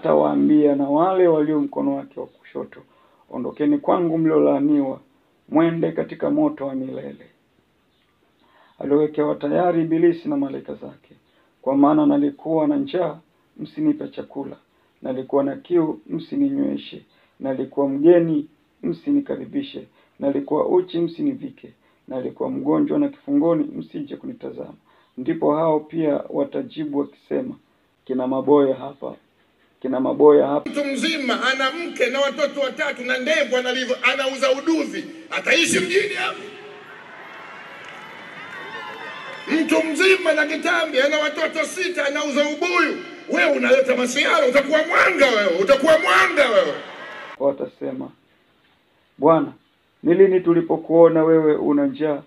atawaambia na wale walio mkono wake wa kushoto, ondokeni kwangu mliolaaniwa, mwende katika moto wa milele aliowekewa tayari Ibilisi na malaika zake. Kwa maana nalikuwa na njaa, msinipe chakula; nalikuwa na kiu, msininyweshe; nalikuwa mgeni, msinikaribishe; nalikuwa uchi, msinivike; nalikuwa mgonjwa na kifungoni, msije kunitazama. Ndipo hao pia watajibu wakisema, kina maboya hapa, kina maboya hapa. Mtu mzima ana mke na watoto 3 na ndevu analivyo, anauza uduvi, ataishi mjini hapo? Mtu mzima na kitambi ana watoto 6 anauza ubuyu, wewe unaleta masiara, utakuwa mwanga wewe, utakuwa mwanga wewe. Watasema, Bwana, ni lini tulipokuona wewe una njaa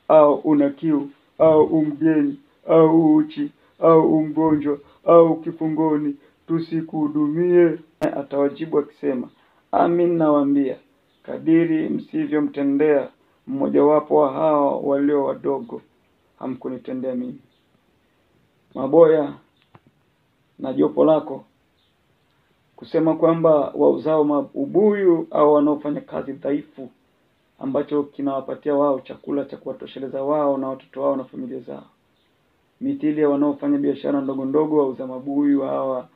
au una kiu au umgeni au uchi au umgonjwa au kifungoni tusikuhudumie? Atawajibu akisema, amin nawaambia, kadiri msivyomtendea mmojawapo wa hao walio wadogo, hamkunitendea mimi. Maboya na jopo lako kusema kwamba wauzao ubuyu au wanaofanya kazi dhaifu ambacho kinawapatia wao chakula cha kuwatosheleza wao na watoto wao na familia zao, mithili ya wanaofanya biashara ndogo ndogo, wauza mabuyu hawa,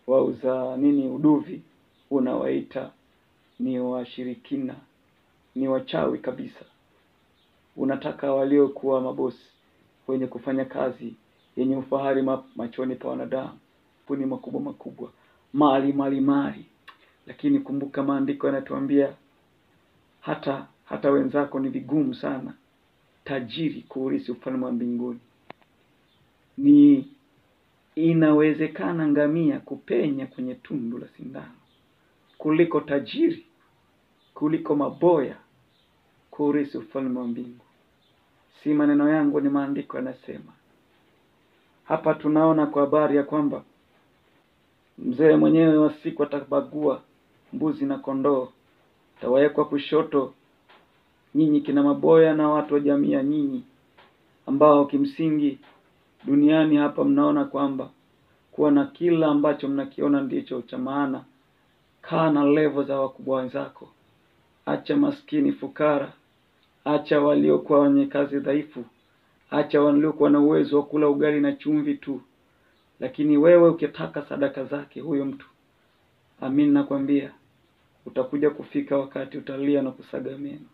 wauza uduvi, unawaita ni washirikina, ni wachawi kabisa. Unataka waliokuwa mabosi wenye kufanya kazi yenye ufahari machoni pa wanadamu, puni makubwa, mali. Lakini kumbuka maandiko yanatuambia hata wenzako ni vigumu sana tajiri kuurithi ufalme wa mbinguni. Ni inawezekana ngamia kupenya kwenye tundu la sindano kuliko tajiri, kuliko maboya kuurithi ufalme wa mbingu. Si maneno yangu, ni maandiko yanasema. Hapa tunaona kwa habari ya kwamba mzee mwenyewe wa siku atabagua mbuzi na kondoo. Tawawekwa kushoto nyinyi kina maboya na watu wa jamii ya nyinyi, ambao kimsingi duniani hapa mnaona kwamba kuwa na kila ambacho mnakiona ndicho cha maana. Kaa na level za wakubwa wenzako. Acha maskini fukara, acha waliokuwa wenye kazi dhaifu, acha waliokuwa na uwezo wa kula ugali na chumvi tu. Lakini wewe ukitaka sadaka zake huyo mtu, amin nakwambia, utakuja kufika wakati utalia na kusaga meno.